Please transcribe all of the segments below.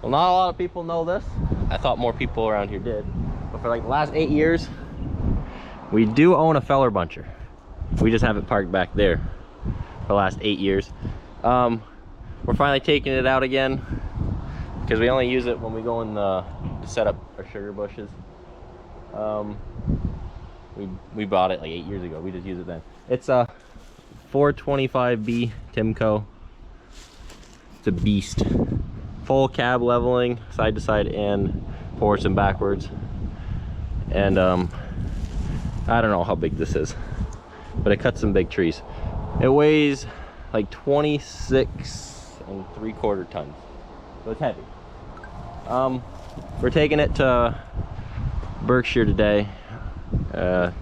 Well, not a lot of people know this. I thought more people around here did. But for like the last 8 years, we do own a FellerBuncher. We just have it parked back there for the last 8 years. We're finally taking it out again because we only use it when we go in to set up our sugar bushes. We bought it like 8 years ago. We just use it then. It's a 425B Timbco. It's a beast. Full cab leveling, side to side and forwards and backwards. And I don't know how big this is, but it cuts some big trees. It weighs like 26.75 tons, so it's heavy. We're taking it to Berkshire today. Gonna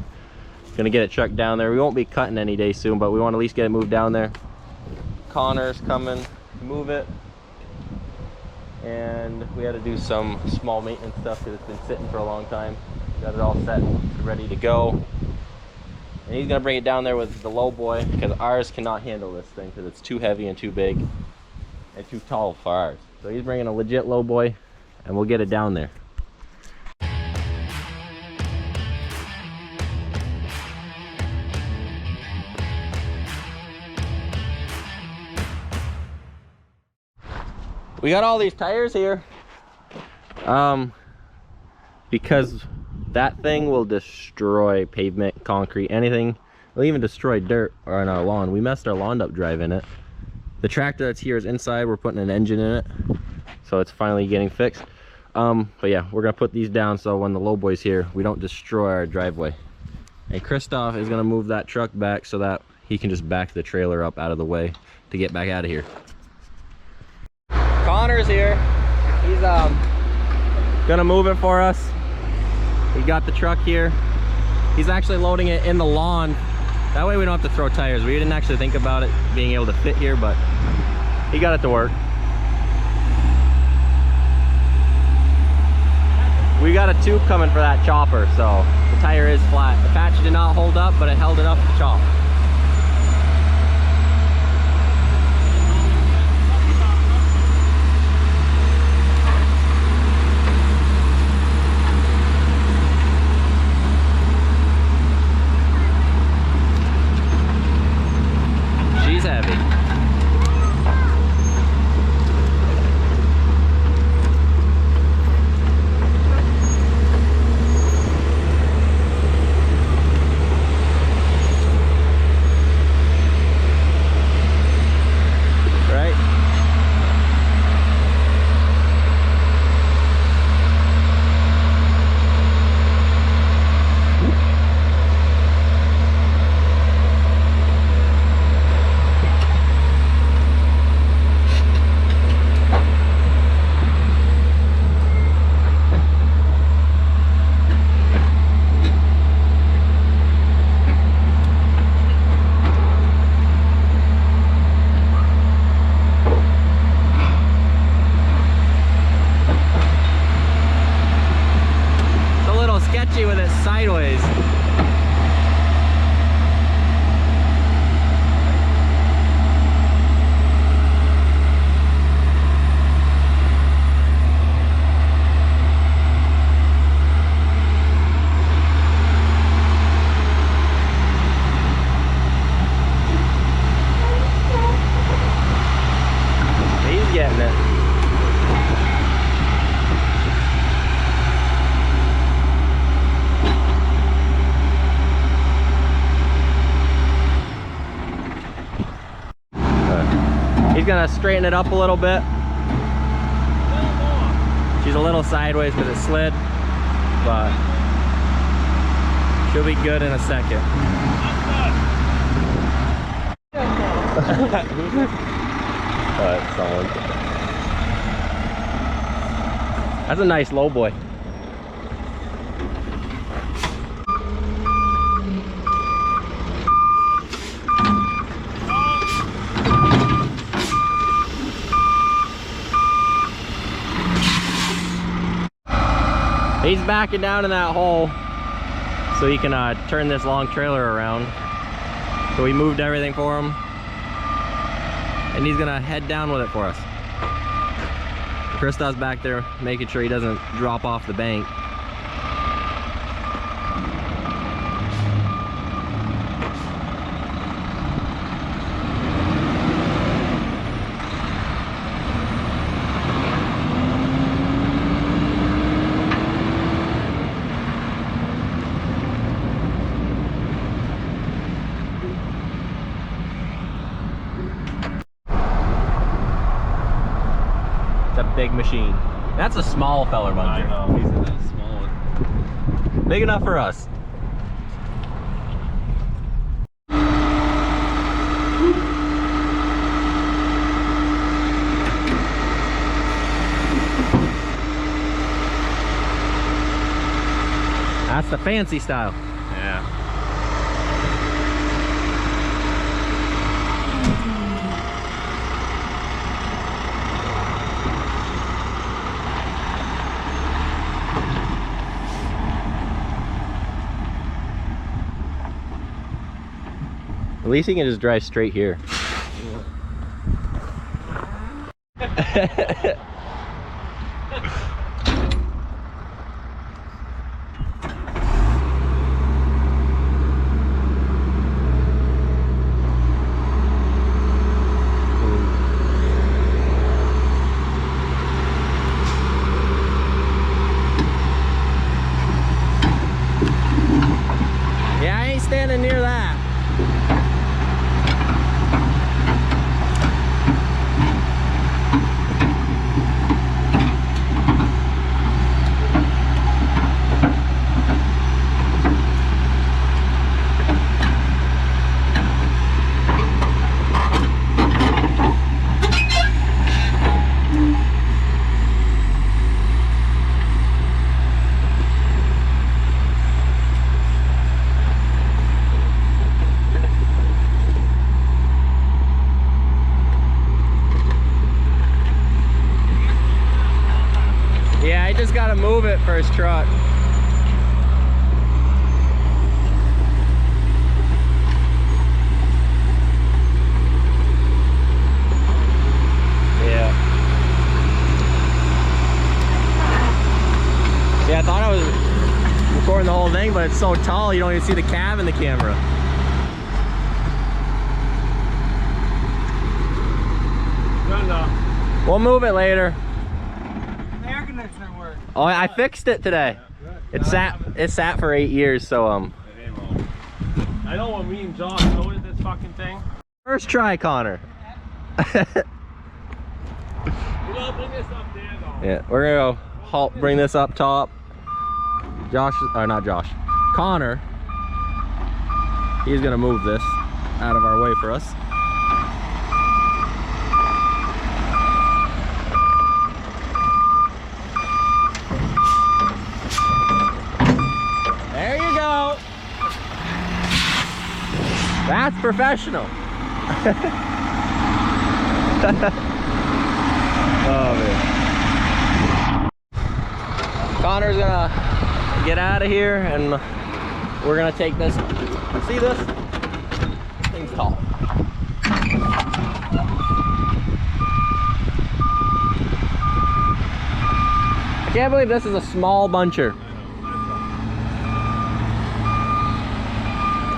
get it trucked down there. We won't be cutting any day soon, but we want to at least get it moved down there. Connor's coming to move it, and we had to do some small maintenance stuff because it's been sitting for a long time. Got it all set, ready to go. And he's gonna bring it down there with the low boy because ours cannot handle this thing because it's too heavy and too big and too tall for ours. So he's bringing a legit low boy, and we'll get it down there. We got all these tires here because that thing will destroy pavement, concrete, anything. It'll even destroy dirt on our lawn. We messed our lawn up driving it. The tractor that's here is inside. We're putting an engine in it, so it's finally getting fixed. But yeah, we're gonna put these down so when the low boy's here, we don't destroy our driveway. And Christoph is gonna move that truck back so that he can just back the trailer up out of the way to get back out of here. Connor's here. He's gonna move it for us. He got the truck here. He's actually loading it in the lawn. That way we don't have to throw tires. We didn't actually think about it being able to fit here, but he got it to work. We got a tube coming for that chopper, so the tire is flat. The patch did not hold up, but it held enough to chop. With it sideways. He's getting it. He's gonna straighten it up a little bit. She's a little sideways because it slid, but she'll be good in a second. That's a nice low boy. He's backing down in that hole so he can turn this long trailer around. So we moved everything for him, and he's gonna head down with it for us. Kristoff's back there making sure he doesn't drop off the bank. A big machine. That's a small FellerBuncher. I know, he's in that small one. Big enough for us. That's the fancy style. Yeah. At least he can just drive straight here. Yeah, I ain't standing near that. Yeah, I just gotta move it for his truck. Yeah. Yeah, I thought I was recording the whole thing, but it's so tall you don't even see the cab in the camera. We'll move it later. Oh, I fixed it today. It sat for 8 years, so I know what me and Josh loaded this fucking thing. First try, Connor. You gotta bring this up there though. Yeah, we're gonna go bring this up top. Josh, or not Josh, Connor. He's gonna move this out of our way for us. There you go. That's professional. Oh man. Connor's gonna get out of here and we're gonna take this. See this? Thing's tall. I can't believe this is a small buncher.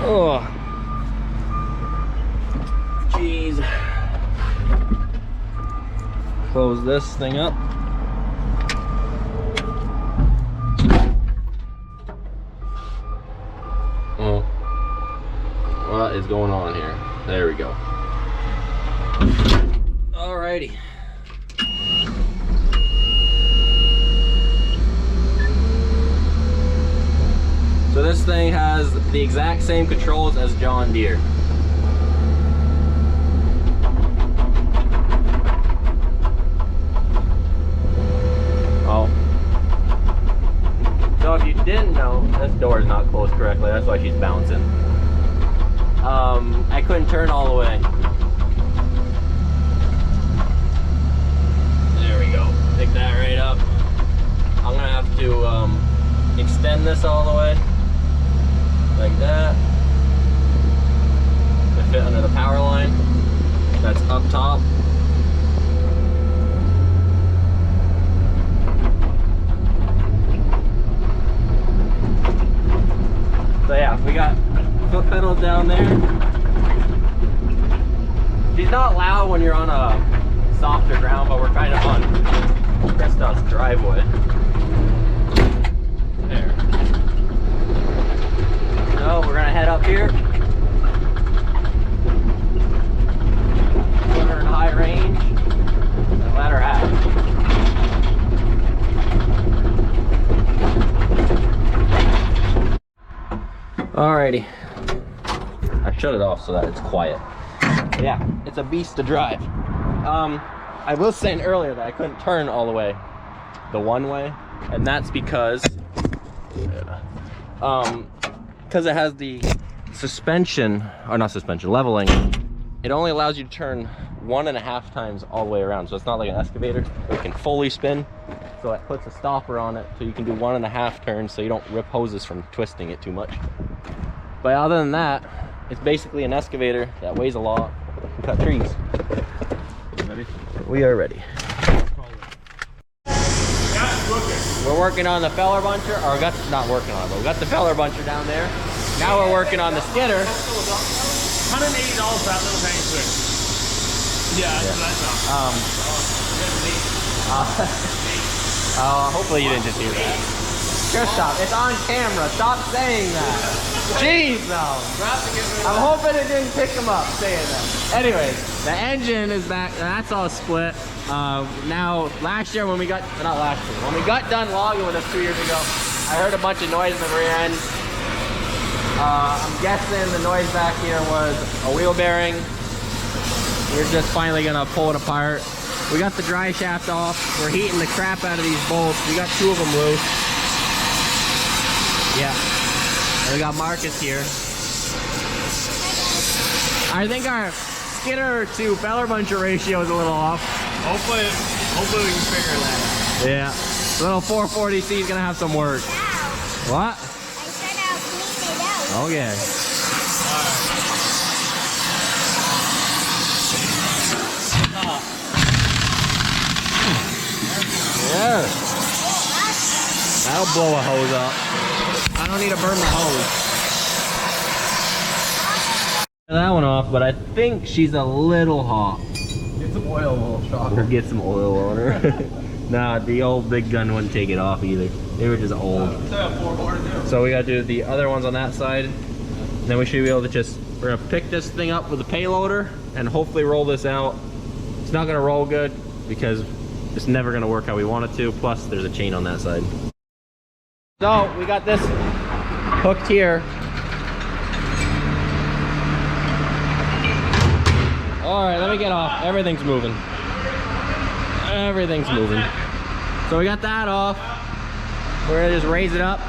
Oh, jeez. Close this thing up. Oh, what is going on here? There we go. Alrighty. So this thing has the exact same controls as John Deere. Oh. So if you didn't know, this door is not closed correctly. That's why she's bouncing. I couldn't turn all the way. There we go. Pick that right up. I'm gonna have to extend this all the way. Like that. To fit under the power line. That's up top. we're on a softer ground, but we're kind of on Krista's driveway. There. So we're gonna head up here. Put her in high range and let her have it. Alrighty. I shut it off so that it's quiet. Yeah, it's a beast to drive. I was saying earlier that I couldn't turn all the way the one way, and that's because it has the suspension, or not suspension, leveling. It only allows you to turn 1.5 times all the way around, so it's not like an excavator. It can fully spin, so it puts a stopper on it so you can do 1.5 turns so you don't rip hoses from twisting it too much. But other than that, it's basically an excavator that weighs a lot and cut trees. Ready? We are ready. We're working on the FellerBuncher, or not working on it, but we got the FellerBuncher down there. Now we're working on the Skidder. $180 for that little tiny switch. Yeah, that's what I thought. Hopefully you didn't just hear that. Stop. It's on camera. Stop saying that. Jeez, though. I'm hoping it didn't pick him up saying that. Anyways, the engine is back. That's all split. Now, last year when we got, not last year, when we got done logging with us 2 years ago, I heard a bunch of noise in the rear end. I'm guessing the noise back here was a wheel bearing. We're just finally gonna pull it apart. We got the dry shaft off. We're heating the crap out of these bolts. We got 2 of them loose. Yeah. And we got Marcus here. I think our Skidder to FellerBuncher ratio is a little off. Hopefully we can figure that out. Yeah. Little 440C is gonna have some work. What? I said I'll clean it out. Okay. Yeah. That'll blow a hose up. I don't need to burn my hose. That one off, but I think she's a little hot. Get some oil, little shot. Or get some oil on her. Nah, the old big gun wouldn't take it off either. They were just old. So we gotta do the other ones on that side. Then we should be able to just, we're gonna pick this thing up with a payloader and hopefully roll this out. It's not gonna roll good because it's never gonna work how we want it to. Plus there's a chain on that side. So we got this hooked here. All right, let me get off. Everything's moving. Everything's moving. So we got that off. We're gonna just raise it up.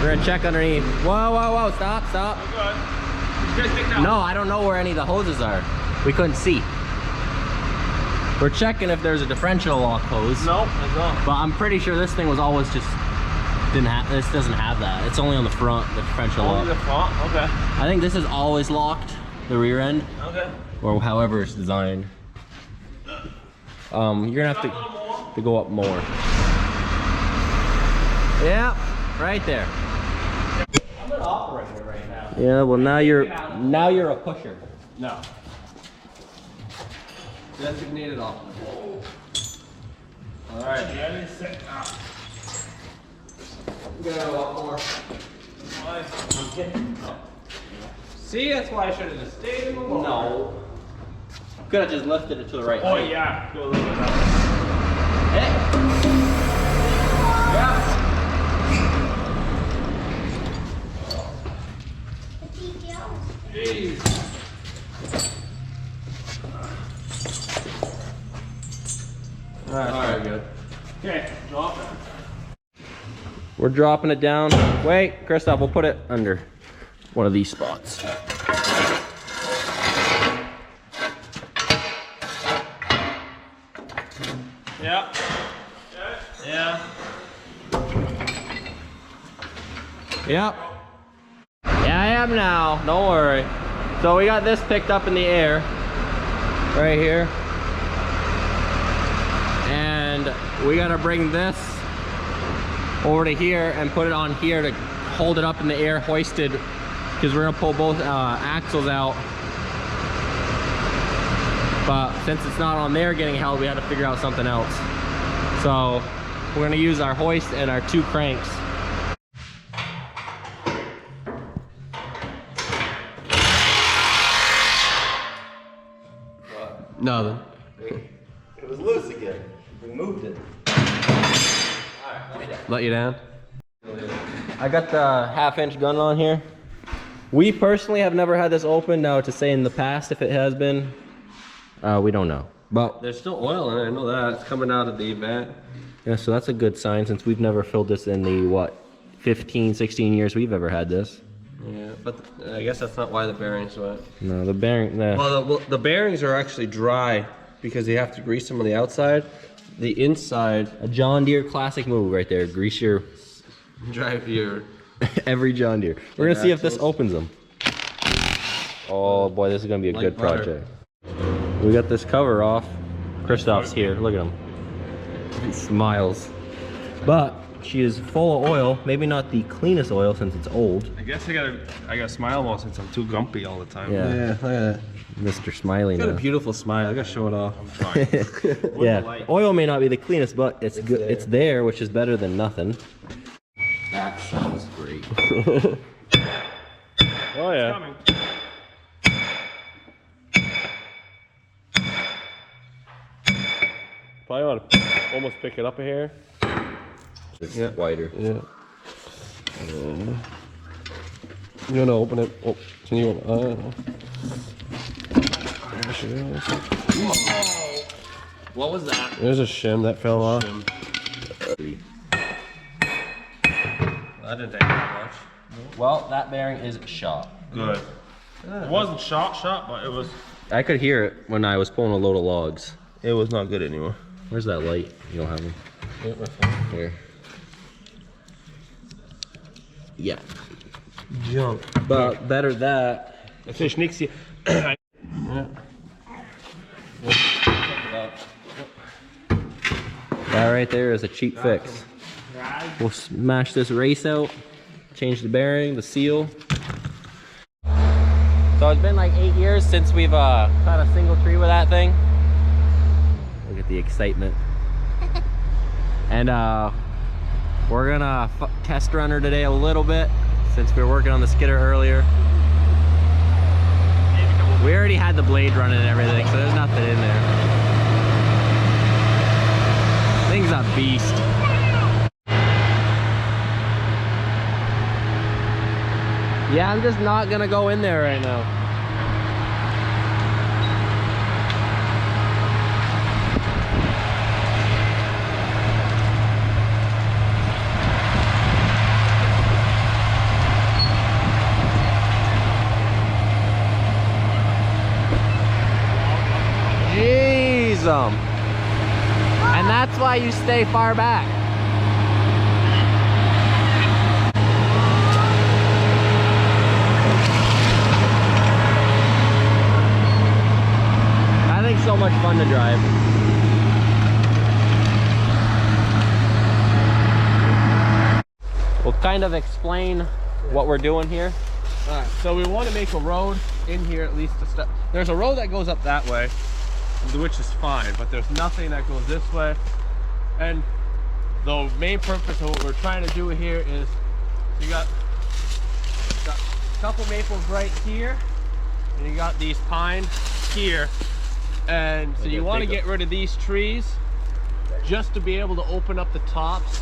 We're gonna check underneath. Whoa, whoa, whoa, stop, stop. No, I don't know where any of the hoses are. We couldn't see. We're checking if there's a differential lock hose. Nope, it's not. But I'm pretty sure this thing was always just, this doesn't have that. It's only on the front, the differential lock. Only the front, okay. I think this is always locked, the rear end. Okay. Or however it's designed. You're gonna have to go up more. Yeah, right there. I'm an operator right now. Yeah, well now you're a pusher. No. Designated operator. All right. Ready, set, out. We gotta go up more. I'm kidding. See, that's why I should have just stayed in the wall. No. Could have just lifted it to the right. Oh height. yeah. Go a little bit up. Hey. Yeah. Jeez. Alright, good. Okay, drop it. We're dropping it down. Wait, Christoph, we'll put it under one of these spots. Yeah. Yeah. Yep. Yeah, I am now. Don't worry. So we got this picked up in the air. Right here. And we gotta bring this over to here and put it on here to hold it up in the air, hoisted, because we're gonna pull both axles out But since it's not on there getting held, we had to figure out something else. So we're gonna use our hoist and our 2 cranks. Nothing. It was loose again. We moved it. Let you down? I got the 1/2-inch gun on here. We personally have never had this open. Now to say in the past if it has been, we don't know. But There's still oil in it, I know that. It's coming out of the vent. yeah, so that's a good sign since we've never filled this in the, what, 15, 16 years we've ever had this. Yeah, but I guess that's not why the bearings went. No, the bearing, Well, the bearings are actually dry because you have to grease them on the outside. The inside, a John Deere classic move right there. Grease your drive your... every John Deere. We're gonna see if this opens them. Oh boy, this is gonna be a Like good butter. project. We got this cover off. Christoph's here, look at him. He smiles. But she is full of oil, maybe not the cleanest oil since it's old. I guess I gotta smile more since I'm too grumpy all the time. Yeah, Yeah, look at that. Mr. Smiley Got a now. beautiful smile. I gotta show it off. Yeah, oil may not be the cleanest, but it's good. It's there, which is better than nothing. That sounds great. Oh yeah. Coming. Probably want to almost pick it up a hair. It's wider. Yeah. You wanna open it? Oh, can you? There she is. What was that? There's a shim that fell off. That didn't take that much. Well, that bearing is shot. Good. It wasn't shot, but it was. I could hear it when I was pulling a load of logs. It was not good anymore. Where's that light? You don't have one? Here. Yeah. Junk. But better that. If ich nichts hier. That right there is a cheap fix. We'll smash this race out, change the bearing, the seal. So it's been like 8 years since we've cut a single tree with that thing. Look at the excitement. And we're gonna test run her today a little bit since we were working on the skidder earlier. We already had the blade running and everything, so there's nothing in there. Thing's a beast. Yeah, I'm just not gonna go in there right now. Jeez, and that's why you stay far back. I think so much fun to drive. We'll kind of explain what we're doing here. Alright, so we want to make a road in here at least to step. There's a road that goes up that way, which is fine, but there's nothing that goes this way. And the main purpose of what we're trying to do here is you got a couple maples right here, and you got these pines here. And so you want to get rid of these trees just to be able to open up the tops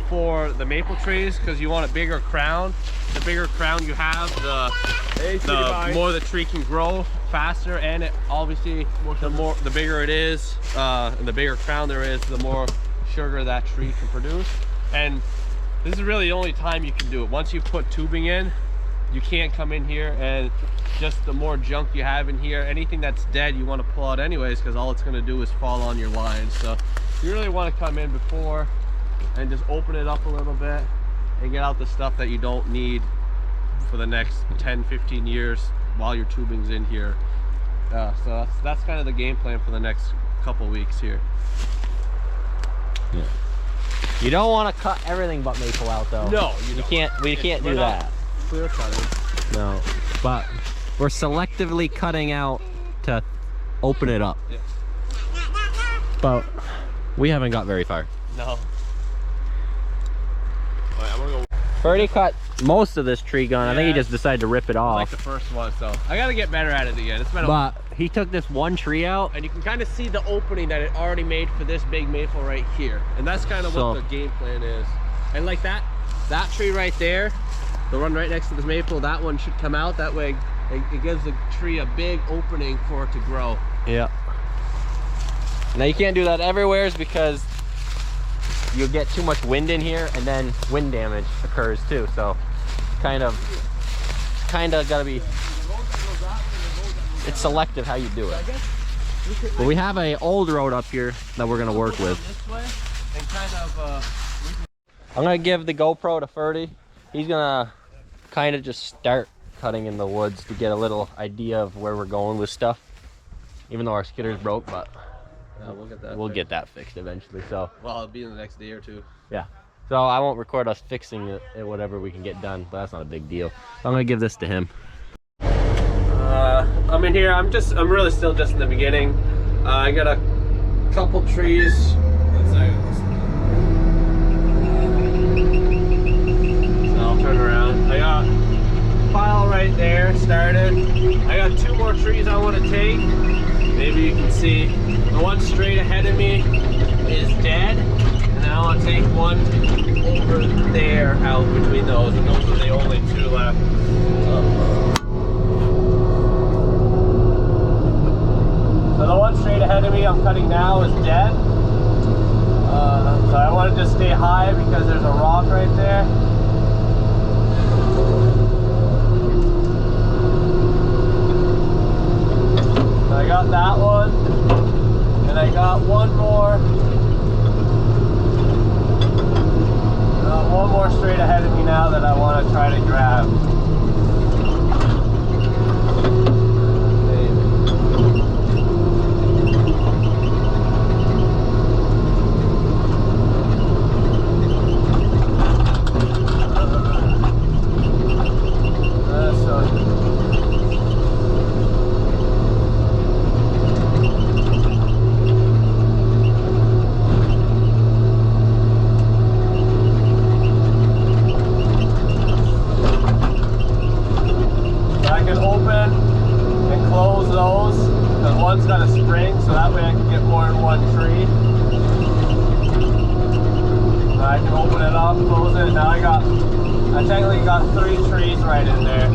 for the maple trees, because you want a bigger crown. The bigger crown you have, the more the tree can grow faster, and it obviously the bigger it is, and the bigger crown there is, the more sugar that tree can produce. And this is really the only time you can do it. Once you put tubing in, you can't come in here, and just the more junk you have in here, anything that's dead you want to pull out anyways, because all it's going to do is fall on your lines. So you really want to come in before and just open it up a little bit and get out the stuff that you don't need for the next 10-15 years while your tubing's in here. So that's kind of the game plan for the next couple weeks here. Yeah. You don't want to cut everything but maple out though. No, you can't. We can't do that. Clear cutting. No, but we're selectively cutting out to open it up. Yeah. But we haven't got very far. No. All right, I'm gonna go. Already cut most of this tree gun. I think he Yeah. just decided to rip it I like off. the first one, so I gotta get better at it again. It's been a But he took this one tree out. and you can kind of see the opening that it already made for this big maple right here, and that's kind of So- what the game plan is. And like that tree right there, the one right next to this maple, that one should come out. That way it gives the tree a big opening for it to grow. Yeah. Now you can't do that everywhere because you'll get too much wind in here and then wind damage occurs too. So kind of gotta be, it's selective how you do it. But we have a old road up here that we're gonna work with. This way and kind of I'm gonna give the GoPro to Ferdy. He's gonna kind of just start cutting in the woods to get a little idea of where we're going with stuff. Even though our skidder's broke, but we'll get that. we'll fixed. get that fixed eventually. So Well, it'll be in the next day or two. yeah. So I won't record us fixing it, whatever we can get done, but that's not a big deal. So I'm gonna give this to him. I'm in here. I'm really still just in the beginning. I got a couple trees. So I'll turn around. I got a pile right there started. I got 2 more trees I want to take. Maybe you can see the one straight ahead of me is dead, and I want to take one over there out between those, and those are the only 2 left. So the one straight ahead of me I'm cutting now is dead. So I want to just stay high because there's a rock right there. So I got that one, and I got one more. One more straight ahead of me now that I want to try to grab. One's got a spring, so that way I can get more in one tree. I can open it up, close it. Now I technically got 3 trees right in there.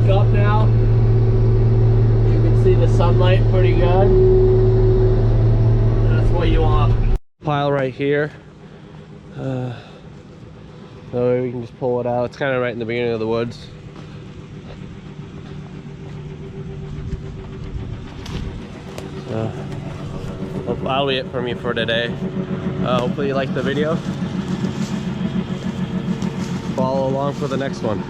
Up now, you can see the sunlight pretty good. That's what you want. Pile right here. So we can just pull it out. It's kind of right in the beginning of the woods. So that'll be it for me for today. Hopefully you liked the video. Follow along for the next one.